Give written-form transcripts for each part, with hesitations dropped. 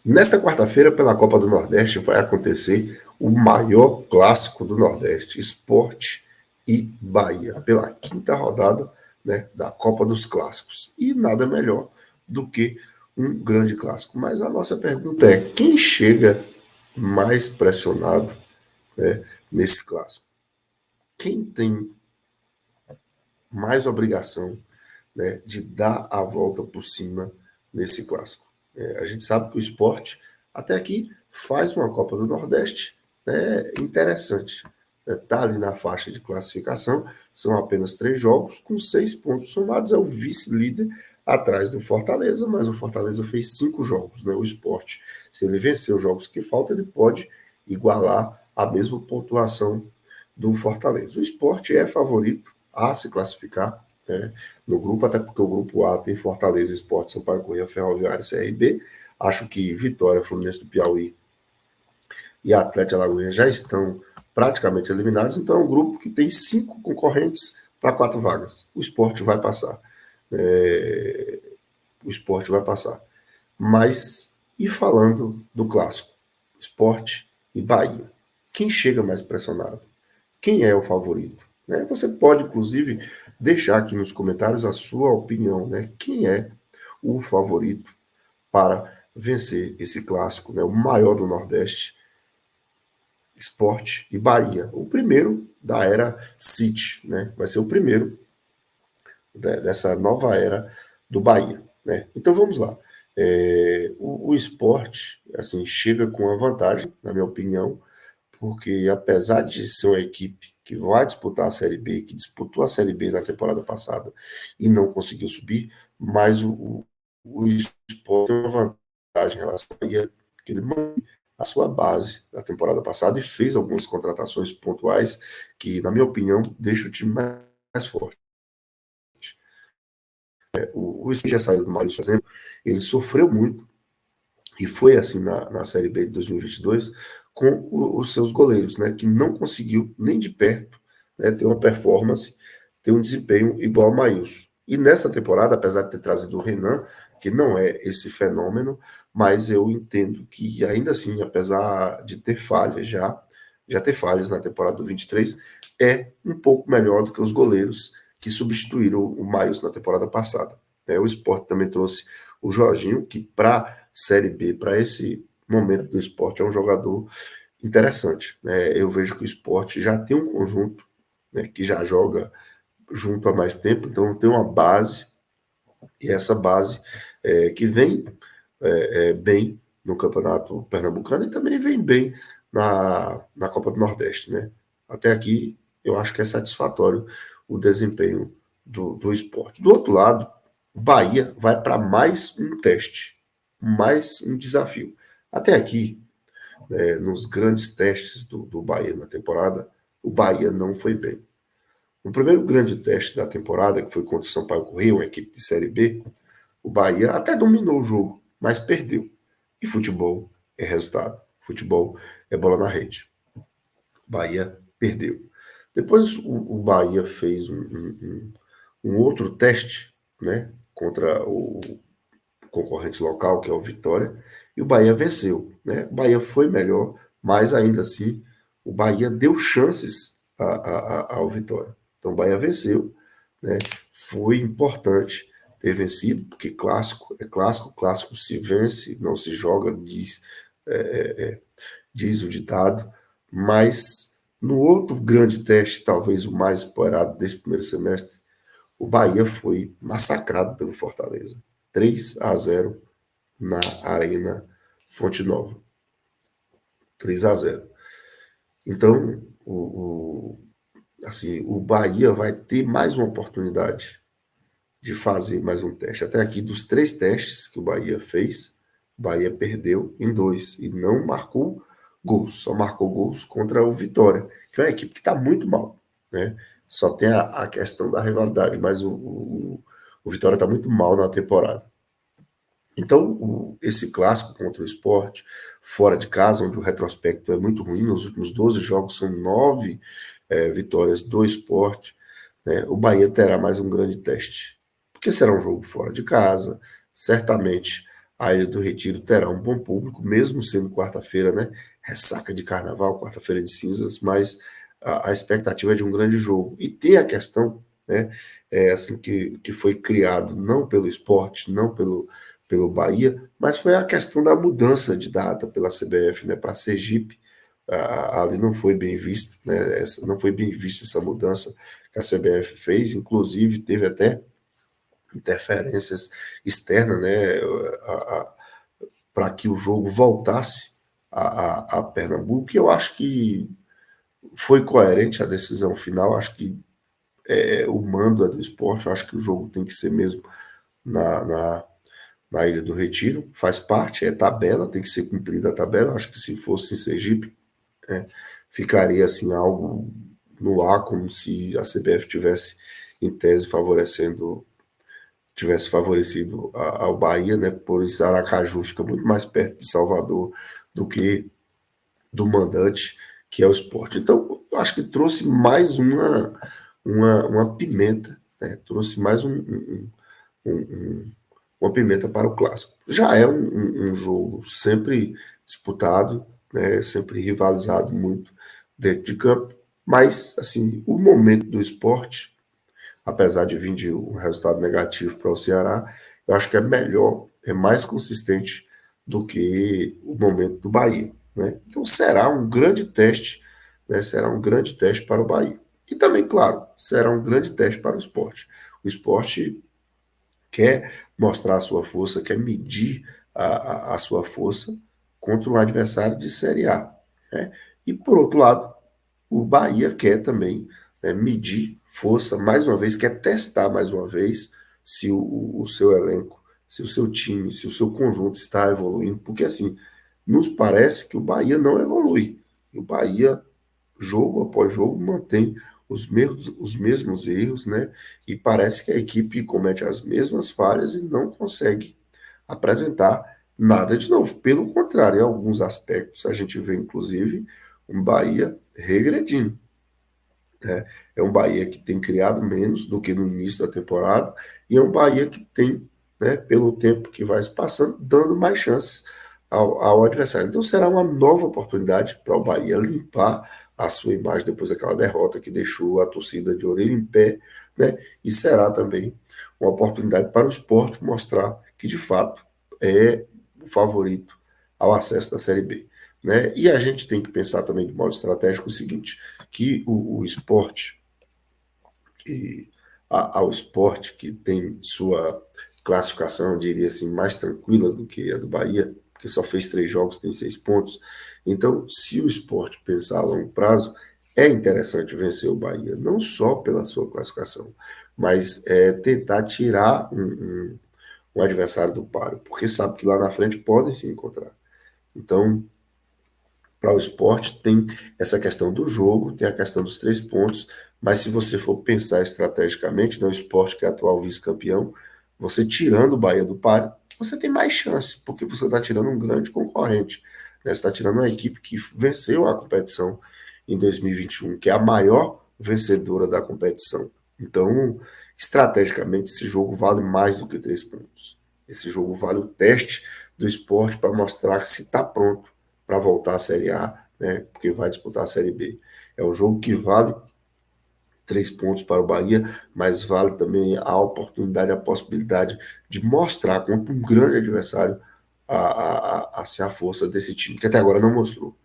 Nesta quarta-feira, pela Copa do Nordeste, vai acontecer o maior clássico do Nordeste, Sport e Bahia, pela quinta rodada, né, da Copa dos Clássicos. E nada melhor do que um grande clássico. Mas a nossa pergunta é: quem chega mais pressionado, né, nesse clássico? Quem tem mais obrigação, né, de dar a volta por cima nesse clássico? A gente sabe que o esporte, até aqui, faz uma Copa do Nordeste, né, interessante. Está ali na faixa de classificação, são apenas 3 jogos, com 6 pontos somados, é o vice-líder atrás do Fortaleza, mas o Fortaleza fez 5 jogos, né? O esporte, se ele vencer os jogos que faltam, ele pode igualar a mesma pontuação do Fortaleza. O esporte é favorito a se classificar, né, no grupo, até porque o grupo A tem Fortaleza, Sport, Sampaio Corrêa, Ferroviária e CRB. Acho que Vitória, Fluminense do Piauí e Atlético Alagoinhas já estão praticamente eliminados, então é um grupo que tem 5 concorrentes para 4 vagas. O esporte vai passar. É, o esporte vai passar. Mas, e falando do clássico, esporte e Bahia, quem chega mais pressionado? Quem é o favorito? Né? Você pode, inclusive, deixar aqui nos comentários a sua opinião, né? Quem é o favorito para vencer esse clássico, né? O maior do Nordeste, Sport e Bahia. O primeiro da era City, né? Vai ser o primeiro dessa nova era do Bahia, né? Então vamos lá. O Sport, assim, chega com a vantagem, na minha opinião, porque apesar de ser uma equipe que vai disputar a Série B, que disputou a Série B na temporada passada e não conseguiu subir, mas o Sport tem uma vantagem em relação a Bahia, que ele mantém a sua base da temporada passada e fez algumas contratações pontuais que, na minha opinião, deixam o time mais forte. O Sport já saiu do Maurício, por exemplo, ele sofreu muito e foi assim na Série B de 2022 com os seus goleiros, né, que não conseguiu nem de perto, né, ter uma performance, ter um desempenho igual ao Maílson. E nessa temporada, apesar de ter trazido o Renan, que não é esse fenômeno, mas eu entendo que ainda assim, apesar de ter falhas já ter falhas na temporada do 23, é um pouco melhor do que os goleiros que substituíram o Maílson na temporada passada. O Sport também trouxe o Jorginho, que para Série B, para esse momento do esporte, é um jogador interessante. Né? Eu vejo que o esporte já tem um conjunto, né, que já joga junto há mais tempo, então tem uma base, e essa base que vem bem no Campeonato Pernambucano e também vem bem na Copa do Nordeste. Né? Até aqui, eu acho que é satisfatório o desempenho do esporte. Do outro lado, o Bahia vai para mais um teste, mais um desafio. Até aqui, nos grandes testes do Bahia na temporada, o Bahia não foi bem. No primeiro grande teste da temporada, que foi contra o Sampaio Corrêa, uma equipe de Série B, o Bahia até dominou o jogo, mas perdeu. E futebol é resultado. Futebol é bola na rede. O Bahia perdeu. Depois o Bahia fez um outro teste, né, contra o concorrente local, que é o Vitória, e o Bahia venceu. Né? O Bahia foi melhor, mas ainda assim o Bahia deu chances ao Vitória. Então o Bahia venceu, né? Foi importante ter vencido, porque clássico é clássico, clássico se vence, não se joga, diz o ditado, mas no outro grande teste, talvez o mais esperado desse primeiro semestre, o Bahia foi massacrado pelo Fortaleza. 3-0 na Arena Fonte Nova. 3-0. Então, assim, o Bahia vai ter mais uma oportunidade de fazer mais um teste. Até aqui, dos 3 testes que o Bahia fez, o Bahia perdeu em 2 e não marcou gols. Só marcou gols contra o Vitória, que é uma equipe que está muito mal. Né? Só tem a questão da rivalidade, mas o Vitória está muito mal na temporada. Então, esse clássico contra o Sport, fora de casa, onde o retrospecto é muito ruim, nos últimos 12 jogos são 9 vitórias do Sport, né? O Bahia terá mais um grande teste, porque será um jogo fora de casa, certamente A Ilha do Retiro terá um bom público, mesmo sendo quarta-feira, né? Ressaca de carnaval, quarta-feira de cinzas, mas a expectativa é de um grande jogo. E tem a questão, né? Assim, que foi criado não pelo esporte, não pelo Bahia, mas foi a questão da mudança de data pela CBF, né? Para Sergipe. Ali não foi bem visto, né? Não foi bem vista essa mudança que a CBF fez, inclusive teve até interferências externas, né, para que o jogo voltasse a Pernambuco. E eu acho que foi coerente a decisão final. Acho que o mando é do esporte. Eu acho que o jogo tem que ser mesmo na, na, na Ilha do Retiro. Faz parte, é tabela, tem que ser cumprida a tabela. Acho que se fosse em Sergipe, ficaria assim algo no ar, como se a CBF tivesse, em tese, tivesse favorecido ao Bahia, né? Por isso Aracaju fica muito mais perto de Salvador do que do mandante, que é o esporte. Então, eu acho que trouxe mais uma pimenta, né? Trouxe mais uma pimenta para o clássico. Já é um jogo sempre disputado, né? Sempre rivalizado muito dentro de campo, mas assim, o momento do esporte, apesar de vir de um resultado negativo para o Ceará, eu acho que é melhor, é mais consistente do que o momento do Bahia, né? Então será um grande teste, né? Será um grande teste para o Bahia. E também, claro, será um grande teste para o esporte. O esporte quer mostrar a sua força, quer medir a sua força contra um adversário de Série A, né? E por outro lado, o Bahia quer também, né, medir força mais uma vez, quer testar mais uma vez se o seu elenco, se o seu time, se o seu conjunto está evoluindo, porque assim, nos parece que o Bahia não evolui. O Bahia, jogo após jogo, mantém os mesmos erros, né? E parece que a equipe comete as mesmas falhas e não consegue apresentar nada de novo. Pelo contrário, em alguns aspectos, a gente vê, inclusive, um Bahia regredindo, né? É um Bahia que tem criado menos do que no início da temporada e é um Bahia que tem, né, pelo tempo que vai se passando, dando mais chances ao adversário. Então será uma nova oportunidade para o Bahia limpar a sua imagem depois daquela derrota que deixou a torcida de orelha em pé, né? E será também uma oportunidade para o esporte mostrar que de fato é o favorito ao acesso da Série B, né? E a gente tem que pensar também de modo estratégico o seguinte, que o esporte, que ao esporte que tem sua classificação, eu diria assim, mais tranquila do que a do Bahia, porque só fez 3 jogos, tem 6 pontos. Então, se o esporte pensar a longo prazo, é interessante vencer o Bahia, não só pela sua classificação, mas tentar tirar um adversário do páreo, porque sabe que lá na frente podem se encontrar. Então, para o esporte tem essa questão do jogo, tem a questão dos 3 pontos, mas se você for pensar estrategicamente, no esporte que é atual vice-campeão, você tirando o Bahia do páreo, você tem mais chance, porque você está tirando um grande concorrente, né? Você está tirando uma equipe que venceu a competição em 2021, que é a maior vencedora da competição. Então, estrategicamente, esse jogo vale mais do que 3 pontos. Esse jogo vale o teste do esporte para mostrar que se está pronto para voltar à Série A, né? Porque vai disputar a Série B. É um jogo que vale 3 pontos para o Bahia, mas vale também a oportunidade, a possibilidade de mostrar contra um grande adversário ser a força desse time, que até agora não mostrou.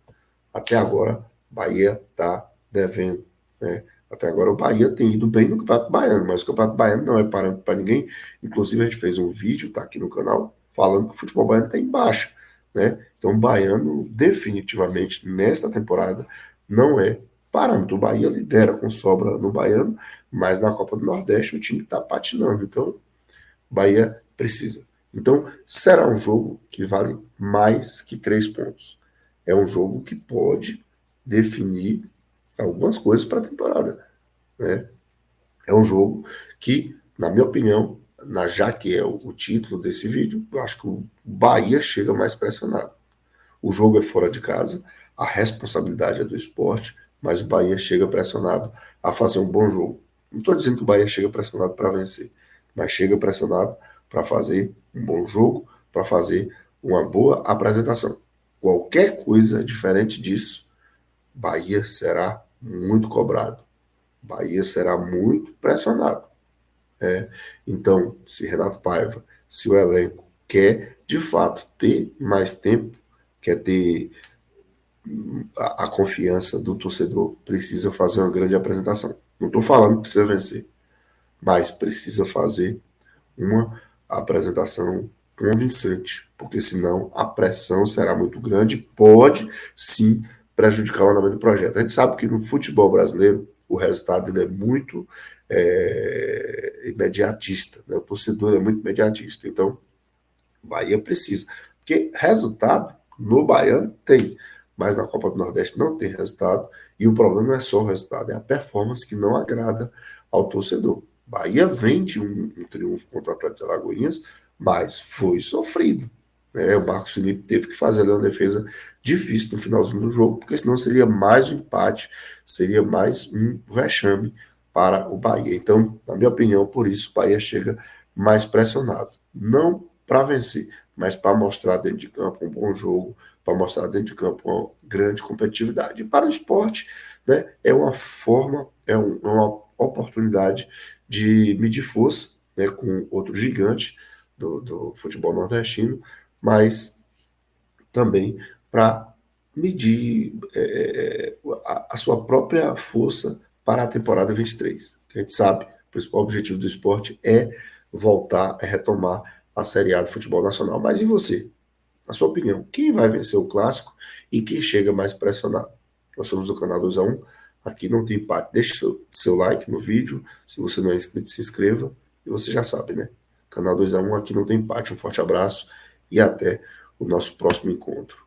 Até agora, Bahia está devendo, né? Até agora o Bahia tem ido bem no Campeonato Baiano, mas o Campeonato Baiano não é parâmetro para ninguém. Inclusive, a gente fez um vídeo, tá aqui no canal, falando que o futebol baiano está em baixa, né? Então, o baiano, definitivamente, nesta temporada, não é parâmetro. O Bahia lidera com sobra no baiano, mas na Copa do Nordeste o time está patinando. Então, o Bahia precisa. Então, será um jogo que vale mais que 3 pontos. É um jogo que pode definir algumas coisas para a temporada, né? É um jogo que, na minha opinião, já que é o título desse vídeo, eu acho que o Bahia chega mais pressionado. O jogo é fora de casa, a responsabilidade é do esporte, mas o Bahia chega pressionado a fazer um bom jogo. Não estou dizendo que o Bahia chega pressionado para vencer, mas chega pressionado para fazer um bom jogo, para fazer uma boa apresentação. Qualquer coisa diferente disso, Bahia será muito cobrado. Bahia será muito pressionado. Então, se Renato Paiva, se o elenco quer de fato ter mais tempo, quer ter a confiança do torcedor, precisa fazer uma grande apresentação. Não estou falando que precisa vencer, mas precisa fazer uma apresentação convincente, porque senão a pressão será muito grande, pode sim prejudicar o andamento do projeto. A gente sabe que no futebol brasileiro o resultado ele é muito imediatista, né? O torcedor é muito imediatista, então o Bahia precisa, porque resultado no Baiano tem, mas na Copa do Nordeste não tem resultado, e o problema não é só o resultado, é a performance que não agrada ao torcedor. Bahia vem de um triunfo contra o Atlético de Alagoinhas, mas foi sofrido. Né? O Marcos Felipe teve que fazer uma defesa difícil no finalzinho do jogo, porque senão seria mais um empate, seria mais um vexame para o Bahia. Então, na minha opinião, por isso o Bahia chega mais pressionado. Não para vencer, mas para mostrar dentro de campo um bom jogo, para mostrar dentro de campo uma grande competitividade. E para o esporte, né, é uma forma, uma oportunidade de medir força, né, com outro gigante do futebol nordestino, mas também para medir a sua própria força para a temporada 23. Que a gente sabe, o principal objetivo do esporte é voltar, é retomar a Série A do futebol nacional. Mas e você? Na sua opinião, quem vai vencer o clássico e quem chega mais pressionado? Nós somos do canal 2x1. Aqui não tem empate. Deixe seu like no vídeo. Se você não é inscrito, se inscreva. E você já sabe, né? Canal 2x1, aqui não tem empate. Um forte abraço e até o nosso próximo encontro.